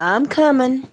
I'm coming.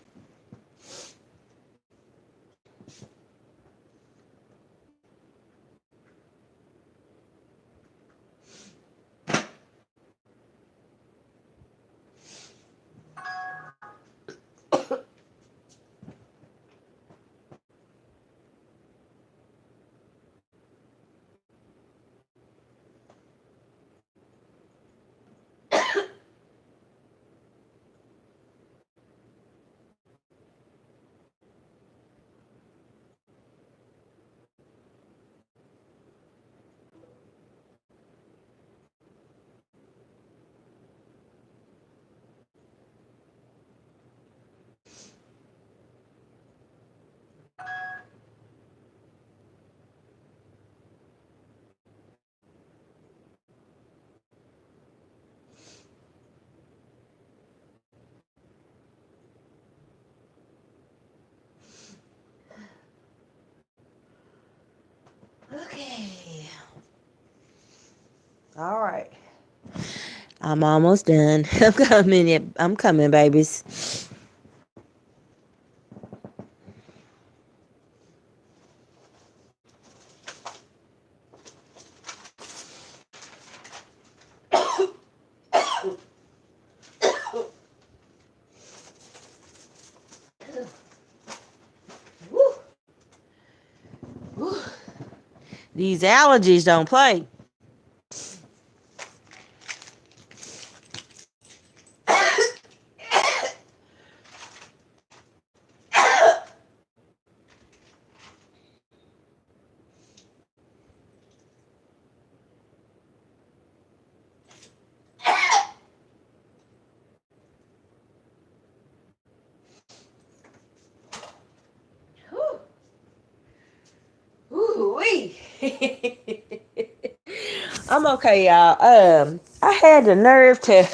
Okay. All right. I'm almost done. I'm coming. I'm coming, babies. Woo. Woo. These allergies don't play. Ooh-wee. I'm okay, y'all. I had the nerve to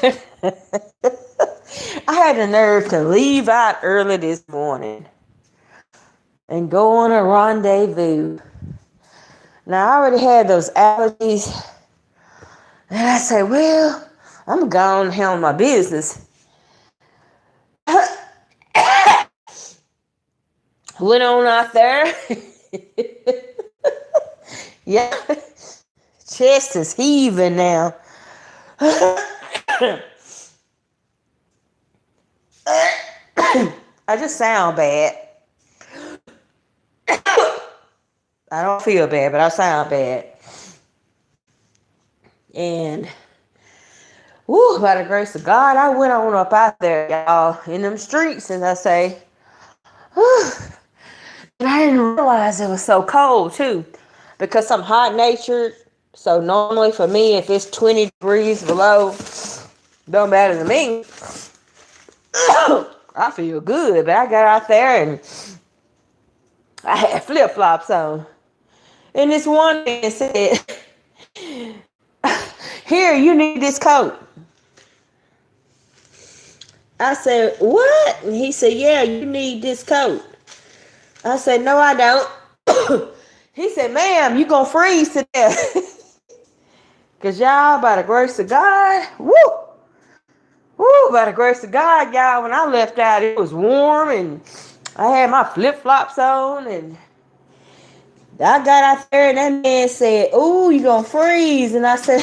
I had the nerve to leave out early this morning and go on a rendezvous. Now I already had those allergies, and I said, "Well, I'm going to handle my business." Went on out there. Yeah, chest is heaving now. I just sound bad. I don't feel bad, but I sound bad. And woo, by the grace of God, I went on up out there, y'all, in them streets, as I say. Whew. And I didn't realize it was so cold too, because I'm hot natured. So normally for me, if it's 20 degrees below, don't matter to me. I feel good, but I got out there and I had flip flops on. And this one man said, "Here, you need this coat." I said, "What?" And he said, "Yeah, you need this coat." I said, "No, I don't." He said, "Ma'am, you gonna freeze to death." Cause y'all, by the grace of God, woo, by the grace of God, y'all, when I left out, it was warm and I had my flip flops on, and I got out there, and that man said, "Ooh, you gonna freeze?" And I said,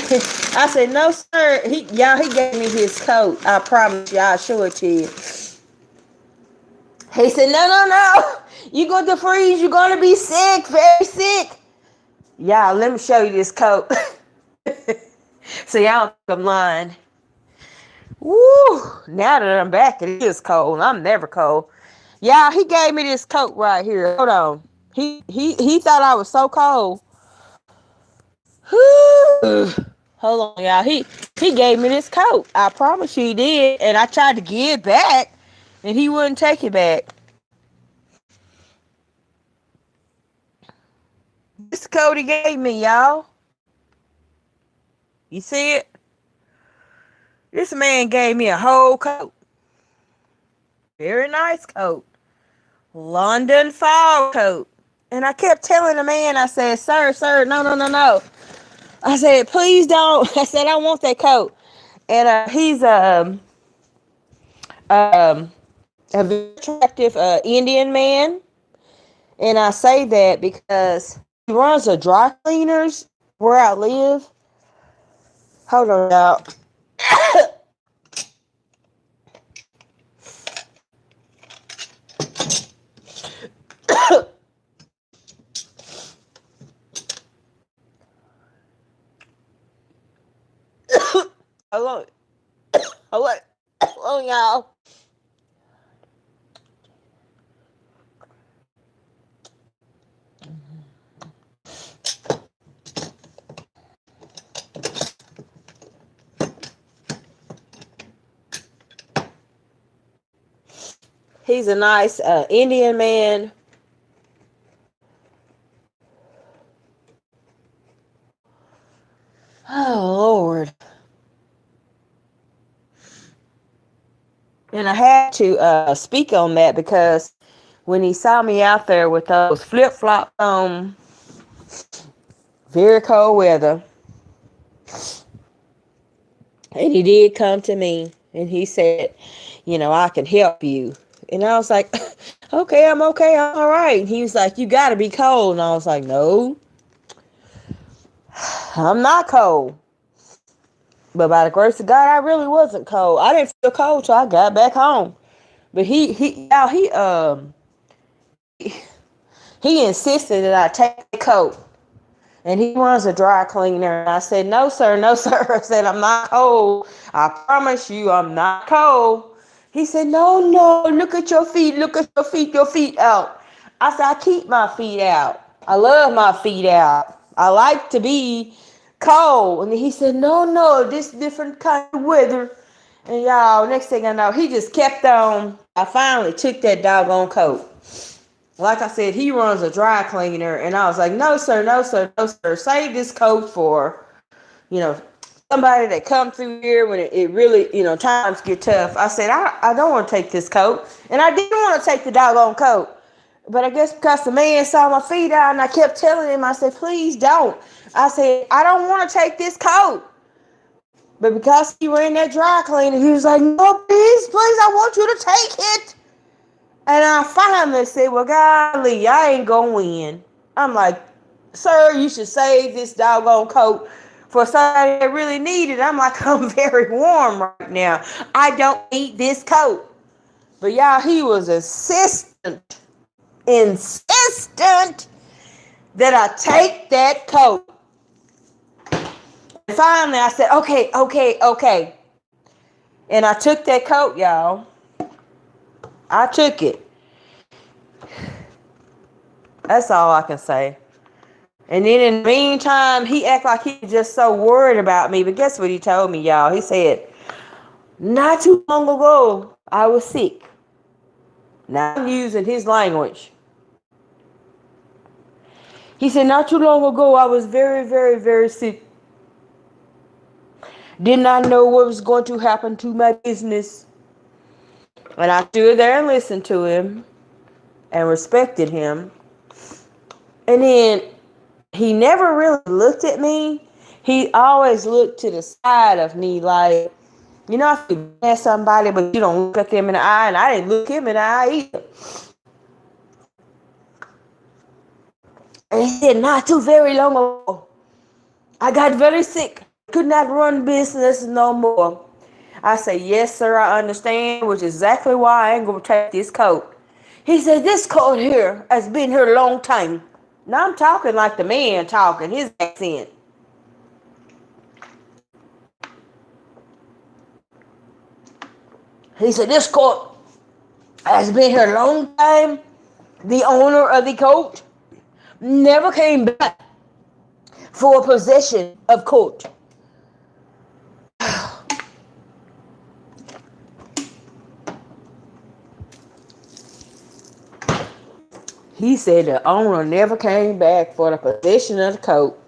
"I said no, sir." He gave me his coat. I promise you, I'll show it to you. He said, "No, no, no. You going to freeze. You're gonna be sick, very sick." Y'all, let me show you this coat. So y'all think I'm lying. Woo! Now that I'm back, it is cold. I'm never cold. Y'all, he gave me this coat right here. Hold on. He thought I was so cold. Hold on, y'all. He gave me this coat. I promise you he did. And I tried to give it back, and he wouldn't take it back. This coat he gave me, y'all. You see it? This man gave me a whole coat. Very nice coat. London fall coat. And I kept telling the man, I said, sir, no, no, no, no. I said, please don't. I said, I want that coat. And he's um a very attractive Indian man. And I say that because he runs a dry cleaners where I live. Hold on, y'all. Hello. Hello. Hello, y'all. He's a nice Indian man. Oh, Lord. And I had to speak on that because when he saw me out there with those flip-flops on, very cold weather, and he did come to me and he said, I can help you. And I was like, okay, I'm okay. I'm all right. And he was like, you got to be cold. And I was like, no, I'm not cold. But by the grace of God, I really wasn't cold. I didn't feel cold till I got back home. But he insisted that I take the coat. And he runs a dry cleaner. And I said, no, sir, no, sir. I said, I'm not cold. I promise you, I'm not cold. He said, no, look at your feet. Look at your feet out. I said, I keep my feet out. I love my feet out. I like to be cold. And he said, no, this different kind of weather. And y'all, next thing I know, he just kept on. I finally took that doggone coat. Like I said, he runs a dry cleaner, and I was like, no, sir, no, sir, no, sir. Save this coat for, somebody that come through here when it really, times get tough. I said, I don't want to take this coat. And I didn't want to take the doggone coat. But I guess because the man saw my feet out, and I kept telling him, I said, please don't. I said, I don't want to take this coat. But because he ran that dry cleaner, he was like, no, please, I want you to take it. And I finally said, well, golly, I ain't gonna win. I'm like, sir, you should save this doggone coat for somebody that really need it. I'm like, I'm very warm right now. I don't need this coat. But y'all, he was insistent that I take that coat. And finally, I said, okay. And I took that coat, y'all. I took it. That's all I can say. And then in the meantime, he acted like he was just so worried about me. But guess what he told me, y'all? He said, not too long ago, I was sick. Now I'm using his language. He said, not too long ago, I was very, very, very sick. Did not know what was going to happen to my business. And I stood there and listened to him and respected him. And then he never really looked at me. He always looked to the side of me like, if you at somebody but you don't look at them in the eye, and I didn't look him in the eye either. And he said, not too very long ago, I got very sick. Could not run business no more. I said, yes, sir, I understand, which is exactly why I ain't going to take this coat. He said, this coat here has been here a long time. Now I'm talking like the man talking, his accent. He said, this coat has been here a long time. The owner of the coat never came back for possession of coat. He said the owner never came back for the possession of the coat.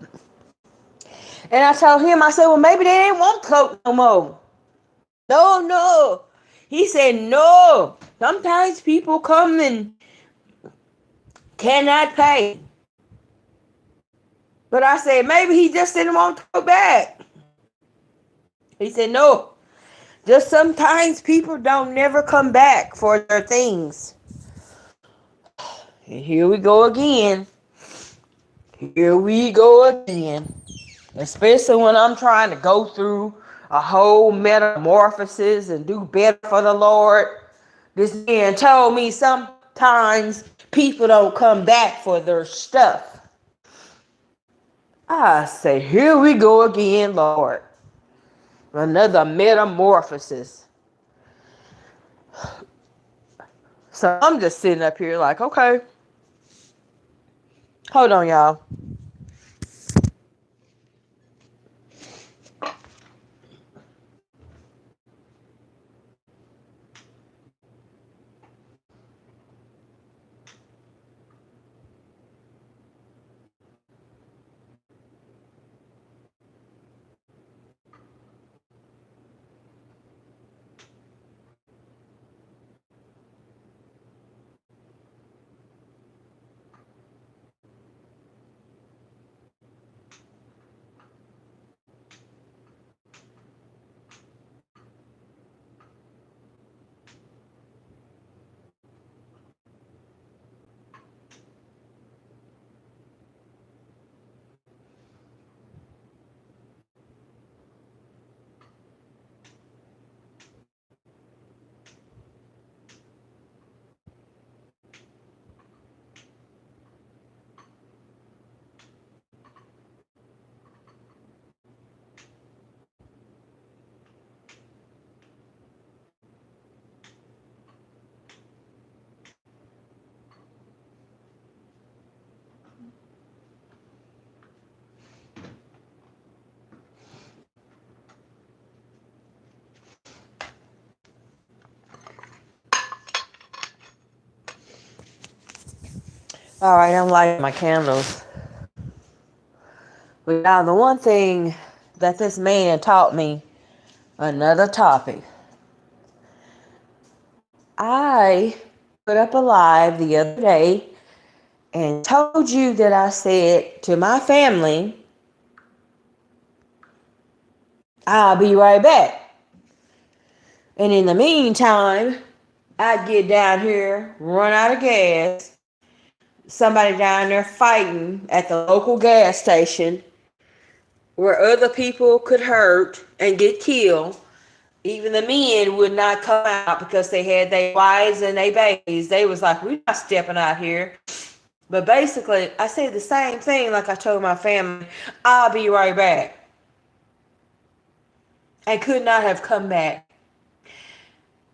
And I told him, I said, well, maybe they didn't want the coat no more. No. He said, no. Sometimes people come and cannot pay. But I said, maybe he just didn't want to go back. He said, no. Just sometimes people don't never come back for their things. And here we go again. Here we go again. Especially when I'm trying to go through a whole metamorphosis and do better for the Lord. This man told me sometimes people don't come back for their stuff. I say, here we go again, Lord. Another metamorphosis. So I'm just sitting up here like, okay. Hold on, y'all. All right, I'm lighting my candles. But now the one thing that this man taught me, another topic. I put up a live the other day and told you that I said to my family, I'll be right back. And in the meantime, I get down here, run out of gas. Somebody down there fighting at the local gas station where other people could hurt and get killed. Even the men would not come out because they had their wives and their babies. They was like, we're not stepping out here. But basically, I said the same thing like I told my family, I'll be right back. And could not have come back.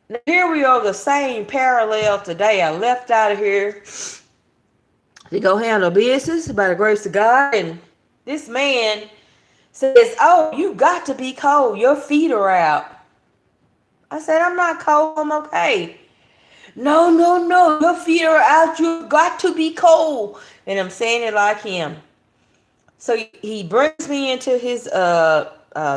Now, here we are, the same parallel today. I left out of here to go handle business by the grace of God. And this man says, oh, you got to be cold. Your feet are out. I said, I'm not cold. I'm okay. No. Your feet are out. You got to be cold. And I'm saying it like him. So he brings me into his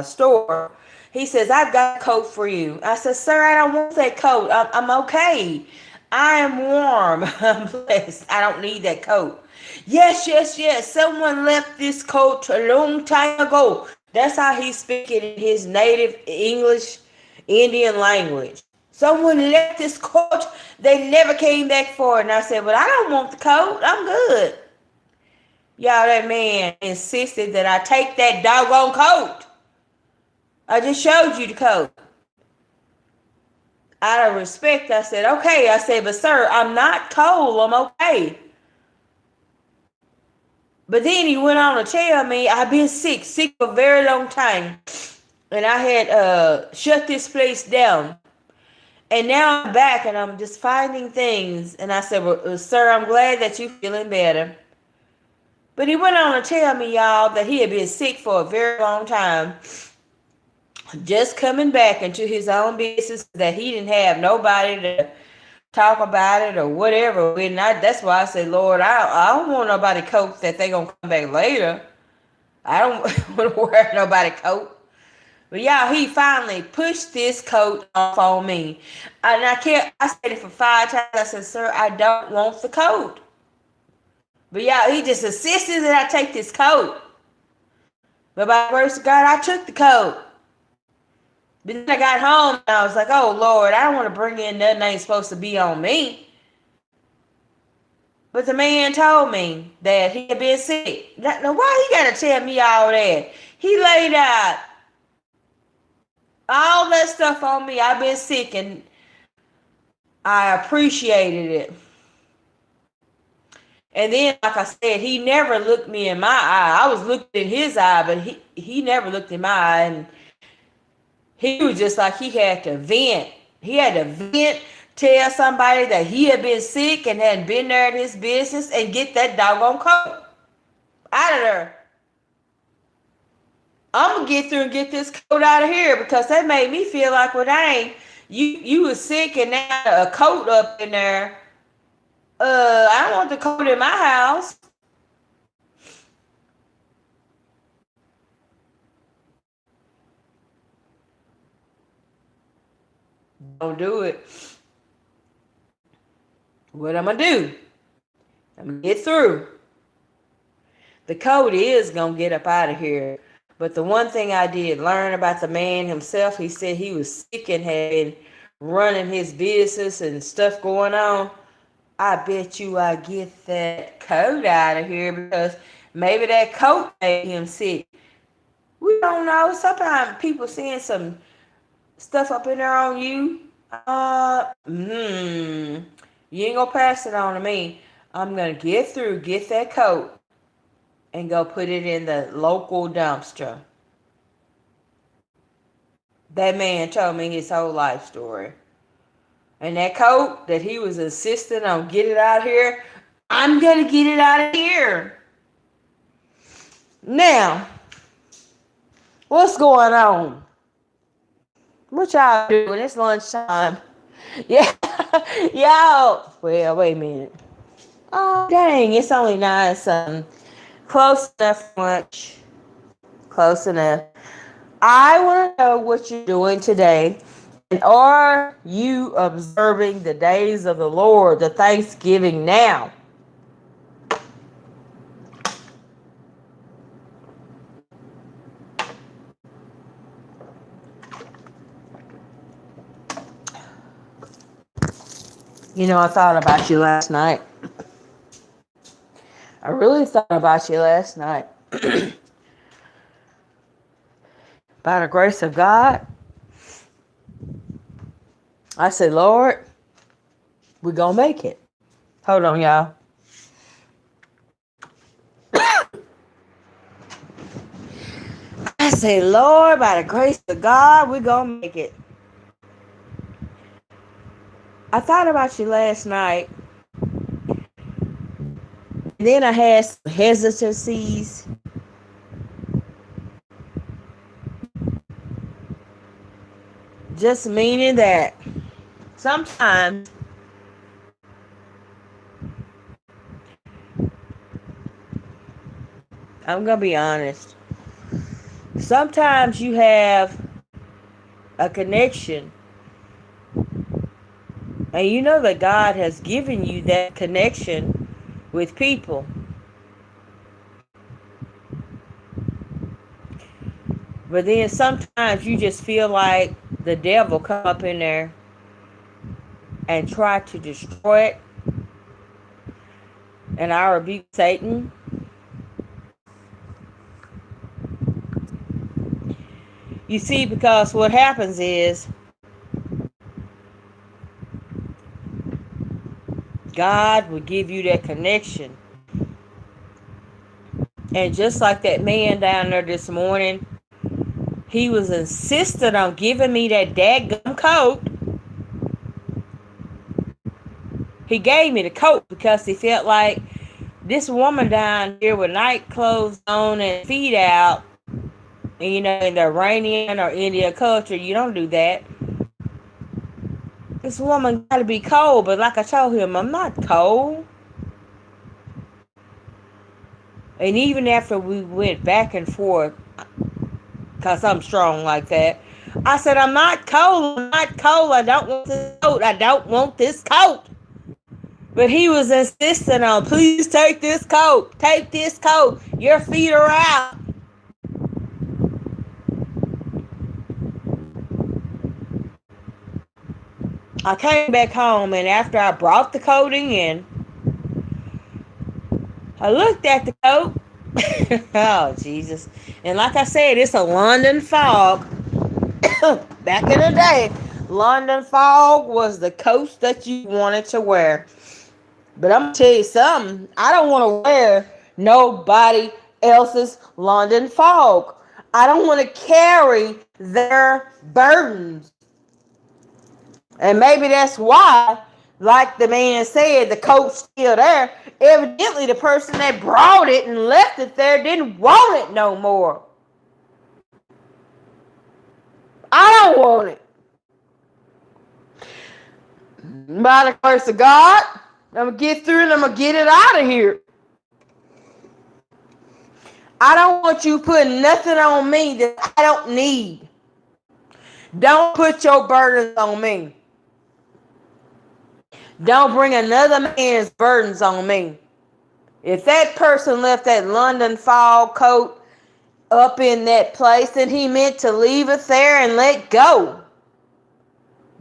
store. He says, I've got a coat for you. I said, sir, I don't want that coat. I'm okay. I am warm. I'm blessed. I don't need that coat. Yes. Someone left this coat a long time ago. That's how he's speaking in his native English Indian language. Someone left this coat. They never came back for it. And I said, but I don't want the coat. I'm good. Y'all, that man insisted that I take that doggone coat. I just showed you the coat. Out of respect, I said, okay. I said, but sir, I'm not cold. I'm okay. But then he went on to tell me I've been sick for a very long time. And I had shut this place down. And now I'm back and I'm just finding things. And I said, well, sir, I'm glad that you're feeling better. But he went on to tell me, y'all, that he had been sick for a very long time. Just coming back into his own business, that he didn't have nobody to talk about it or whatever. And that's why I said, Lord, I don't want nobody coat that they going to come back later. I don't want to wear nobody coat. But y'all, he finally pushed this coat off on me. And I said it for 5 times. I said, sir, I don't want the coat. But y'all, he just insisted that I take this coat. But by the grace of God, I took the coat. But then I got home and I was like, oh Lord, I don't want to bring in nothing that ain't supposed to be on me. But the man told me that he had been sick. Now why he gotta tell me all that? He laid out all that stuff on me. I've been sick and I appreciated it. And then, like I said, he never looked me in my eye. I was looking in his eye, but he never looked in my eye. And he was just like he had to vent. He had to vent, tell somebody that he had been sick and hadn't been there at his business and get that doggone coat out of there. I'm going to get through and get this coat out of here because that made me feel like, well, dang, you was sick and now a coat up in there. I don't want the coat in my house. Don't do it. What I'm going to do? I'm going to get through. The coat is going to get up out of here. But the one thing I did learn about the man himself, he said he was sick and had been running his business and stuff going on. I bet you I get that coat out of here because maybe that coat made him sick. We don't know. Sometimes people seeing some stuff up in there on you. You ain't gonna pass it on to me. I'm gonna get through, get that coat, and go put it in the local dumpster. That man told me his whole life story. And that coat that he was insisting on get it out here, I'm going to get it out of here. Now, what's going on? What y'all doing? It's lunchtime. Yeah. Y'all. Well, wait a minute. Oh, dang. It's only 9 something. Close enough for lunch. Close enough. I want to know what you're doing today. And are you observing the days of the Lord, the Thanksgiving now? You know, I thought about you last night. I really thought about you last night. By the grace of God, I said, Lord, we're going to make it. Hold on, y'all. I say, Lord, by the grace of God, we're going to make it. I thought about you last night. And then I had some hesitancies. Just meaning that sometimes I'm going to be honest. Sometimes you have a connection. And you know that God has given you that connection with people. But then sometimes you just feel like the devil come up in there and try to destroy it. And I rebuke Satan. You see, because what happens is God will give you that connection. And just like that man down there this morning, he was insistent on giving me that dadgum coat. He gave me the coat because he felt like this woman down here with night clothes on and feet out, and you know, in the Iranian or Indian culture, you don't do that. This woman got to be cold, but like I told him, I'm not cold. And even after we went back and forth, because I'm strong like that, I said, I'm not cold. I'm not cold. I don't want this coat. I don't want this coat. But he was insisting on, please take this coat. Take this coat. Your feet are out. I came back home, and after I brought the coat in, I looked at the coat. Oh, Jesus. And like I said, it's a London fog. Back in the day, London fog was the coat that you wanted to wear. But I'm going to tell you something. I don't want to wear nobody else's London fog. I don't want to carry their burdens. And maybe that's why, like the man said, the coat's still there. Evidently, the person that brought it and left it there didn't want it no more. I don't want it. By the grace of God, I'm going to get through and I'm going to get it out of here. I don't want you putting nothing on me that I don't need. Don't put your burdens on me. Don't bring another man's burdens on me. If that person left that London fog coat up in that place, then he meant to leave it there and let go.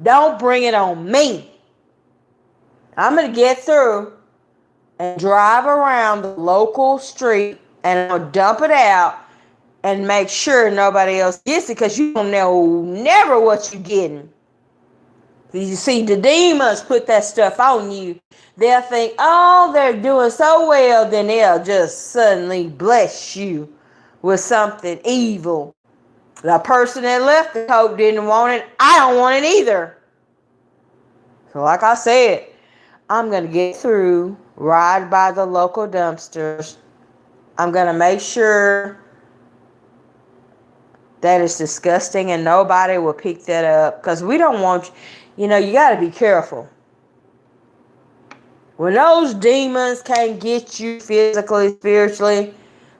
Don't bring it on me. I'm going to get through and drive around the local street and I'll dump it out and make sure nobody else gets it, because you don't know never what you're getting. You see, the demons put that stuff on you. They'll think, oh, they're doing so well, then they'll just suddenly bless you with something evil. The person that left the coat didn't want it. I don't want it either. So like I said, I'm going to get through, ride by the local dumpsters. I'm going to make sure that it's disgusting and nobody will pick that up, because we don't want, you got to be careful. When those demons can't get you physically, spiritually,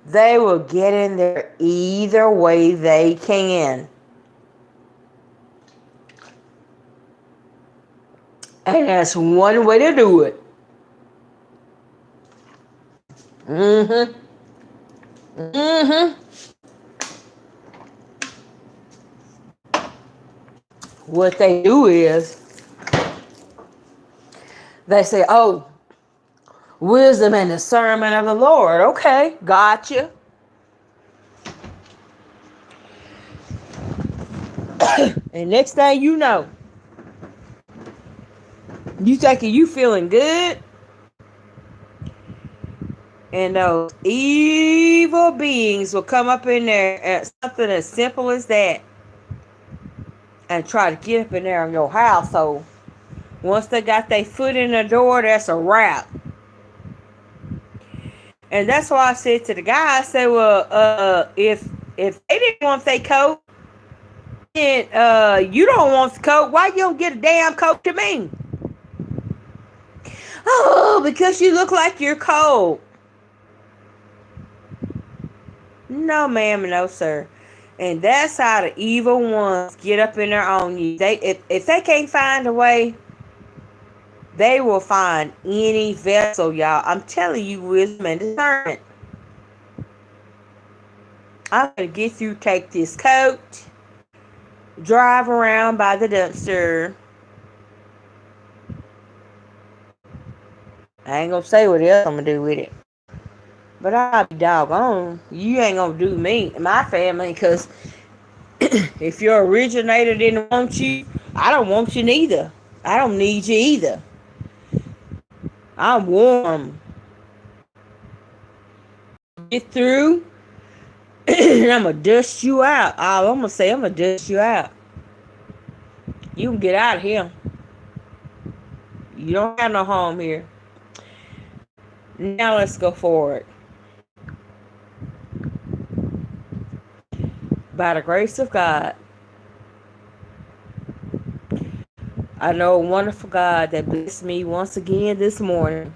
they will get in there either way they can. And that's one way to do it. What they do is they say, oh, wisdom and discernment of the Lord. Okay, gotcha. And next thing you know, you thinking you feeling good, and those evil beings will come up in there at something as simple as that and try to get up in there in your household. Once they got their foot in the door, that's a wrap. And that's why I said to the guy, I said, well, if they didn't want their coat, and you don't want the coat, why you don't get a damn coat to me? Oh, because you look like you're cold. No, ma'am, no, sir. And that's how the evil ones get up in there on you. If they can't find a way, they will find any vessel, y'all. I'm telling you, wisdom and discernment. I'm going to get you, take this coat, drive around by the dumpster. I ain't going to say what else I'm going to do with it. But I'll be doggone. You ain't going to do me and my family, because if your originator didn't want you, I don't want you neither. I don't need you either. I'm warm. Get through, and I'm going to dust you out. All I'm going to say, I'm going to dust you out. You can get out of here. You don't have no home here. Now let's go forward. By the grace of God, I know a wonderful God that blessed me once again this morning.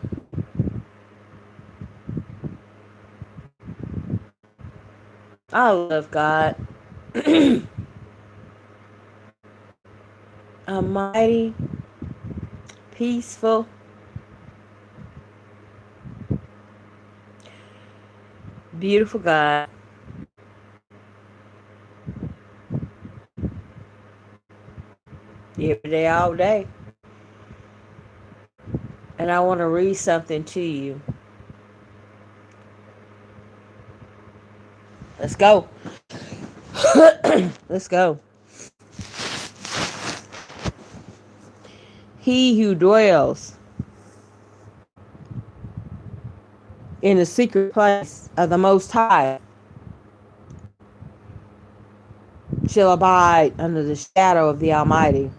I love God. A mighty, peaceful, beautiful God. Every day, all day. And I want to read something to you. Let's go. Let's go. He who dwells in the secret place of the Most High shall abide under the shadow of the Almighty.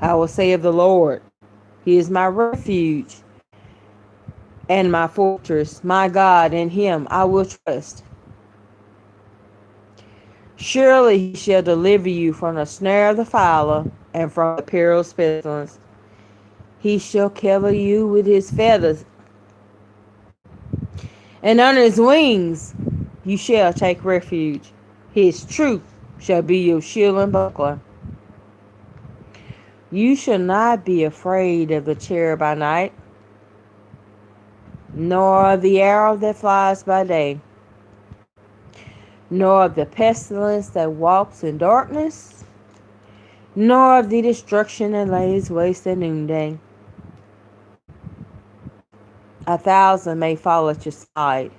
I will say of the Lord, He is my refuge and my fortress, my God, in Him I will trust. Surely He shall deliver you from the snare of the fowler and from the perilous pestilence. He shall cover you with His feathers, and under His wings you shall take refuge. His truth shall be your shield and buckler. You shall not be afraid of the terror by night, nor of the arrow that flies by day, nor of the pestilence that walks in darkness, nor of the destruction that lays waste at noonday. 1,000 may fall at your side,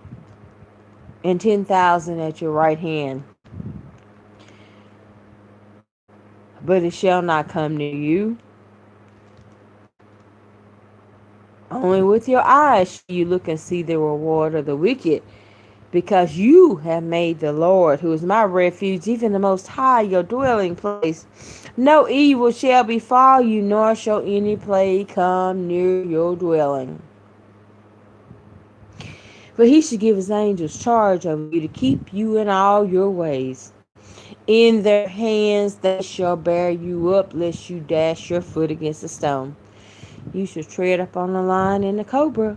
and 10,000 at your right hand, but it shall not come near you. Only with your eyes shall you look and see the reward of the wicked, because you have made the Lord, who is my refuge, even the Most High, your dwelling place. No evil shall befall you, nor shall any plague come near your dwelling. For He shall give His angels charge over you to keep you in all your ways. In their hands they shall bear you up, lest you dash your foot against a stone. You shall tread upon the lion and the cobra,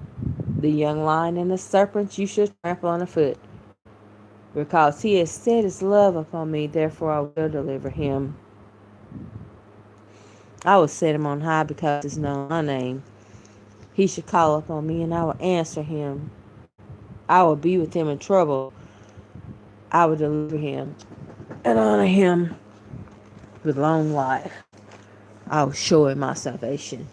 the young lion and the serpent you shall trample on the foot. Because He has set His love upon me, therefore I will deliver Him. I will set Him on high, because He knows my name. He shall call upon me, and I will answer him. I will be with him in trouble. I will deliver him and honor him with long life. I will show him my salvation.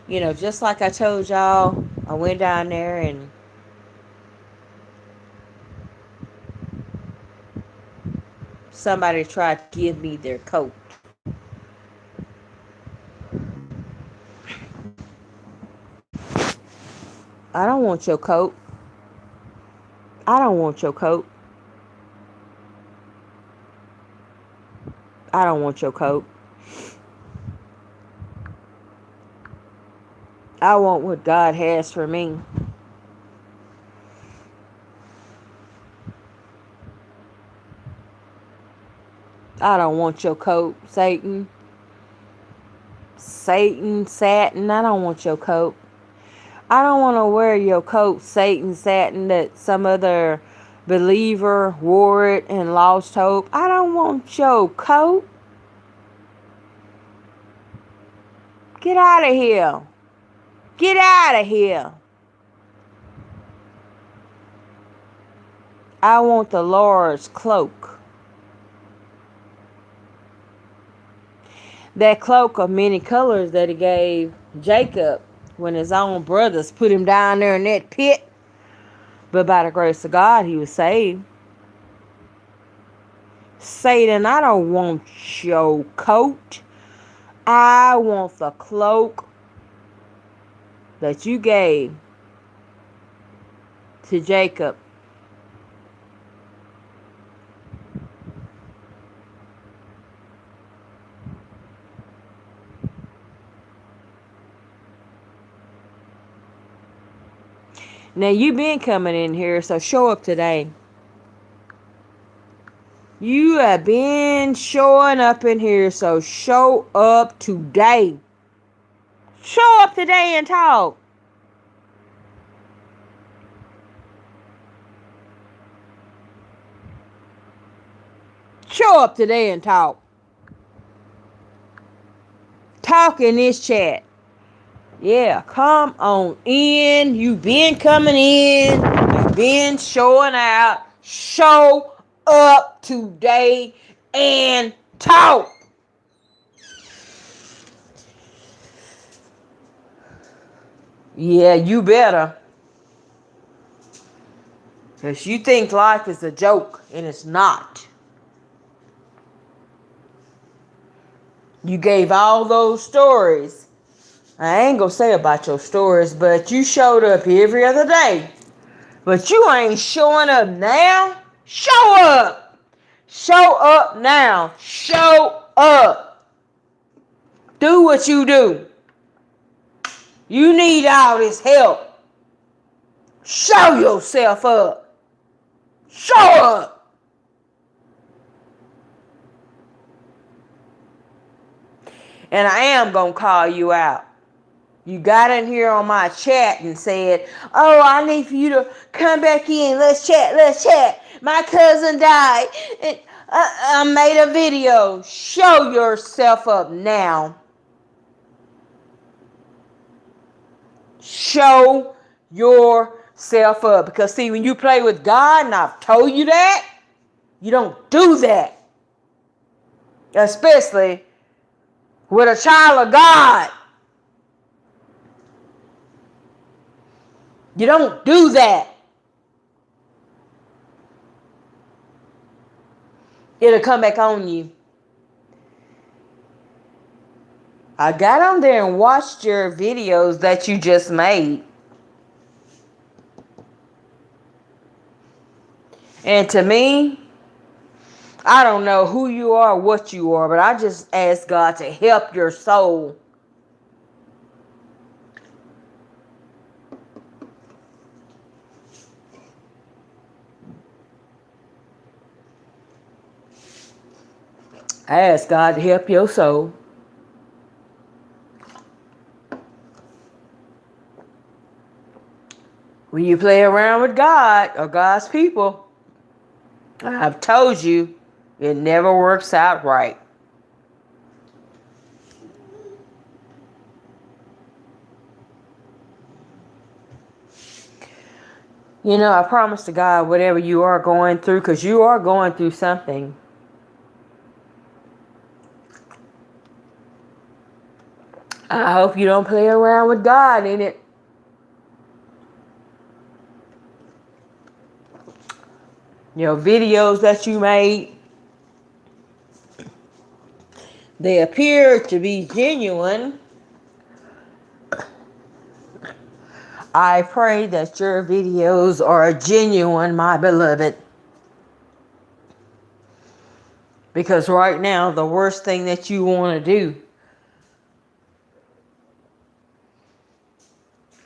You know, just like I told y'all, I went down there and somebody tried to give me their coat. I don't want your coat. I don't want your coat. I don't want your coat. I want what God has for me. I don't want your coat, Satan. Satan, I don't want your coat. I don't want to wear your coat, Satan, that some other believer wore it and lost hope. I don't want your coat. Get out of here. Get out of here. I want the Lord's cloak. That cloak of many colors that He gave Jacob when his own brothers put him down there in that pit. But by the grace of God, he was saved. Satan, I don't want your coat. I want the cloak that you gave to Jacob. Now, you've been coming in here, so show up today. You have been showing up in here, so show up today. Show up today and talk. Show up today and talk. Talk in this chat. Yeah, come on in. You've been coming in. You've been showing out. Show up today and talk. Yeah, you better. Because you think life is a joke, and it's not. You gave all those stories. I ain't gonna say about your stories, but you showed up every other day. But you ain't showing up now. Show up. Show up now. Show up. Do what you do. You need all this help. Show yourself up. Show up. And I am going to call you out. You got in here on my chat and said, oh, I need for you to come back in. Let's chat. Let's chat. My cousin died. And I made a video. Show yourself up now. Show yourself up. Because see, when you play with God, and I've told you that, you don't do that. Especially with a child of God. You don't do that. It'll come back on you. I got on there and watched your videos that you just made. And to me, I don't know who you are, what you are, but I just ask God to help your soul. I ask God to help your soul. When you play around with God or God's people, I've told you, it never works out right. You know, I promise to God, whatever you are going through, because you are going through something, I hope you don't play around with God in it. Your videos that you made, they appear to be genuine. I pray that your videos are genuine, my beloved. Because right now, the worst thing that you want to do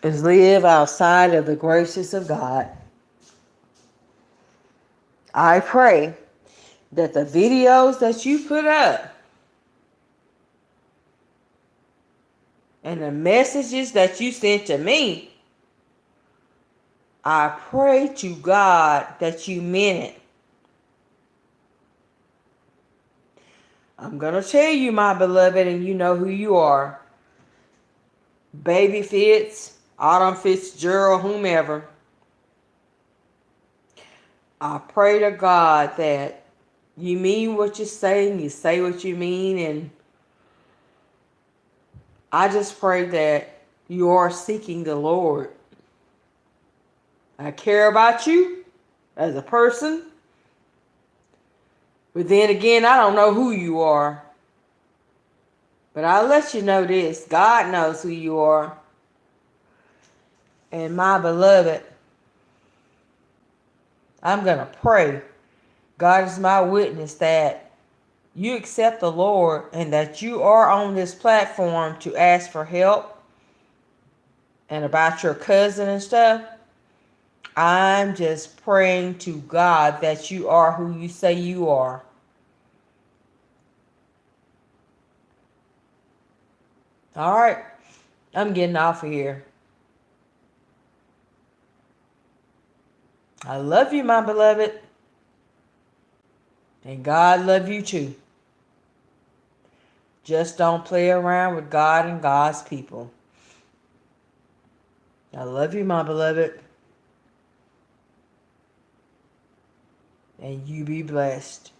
is live outside of the graces of God. I pray that the videos that you put up and the messages that you sent to me, I pray to God that you meant it. I'm going to tell you, my beloved, and you know who you are. Baby Fitz, Autumn Fitzgerald, whomever. I pray to God that you mean what you say what you mean, and I just pray that you are seeking the Lord. I care about you as a person, but then again, I don't know who you are. But I'll let you know this. God knows who you are. And my beloved, I'm going to pray. God is my witness that you accept the Lord and that you are on this platform to ask for help and about your cousin and stuff. I'm just praying to God that you are who you say you are. All right. I'm getting off of here. I love you, my beloved. And God love you too. Just don't play around with God and God's people. I love you, my beloved. And you be blessed.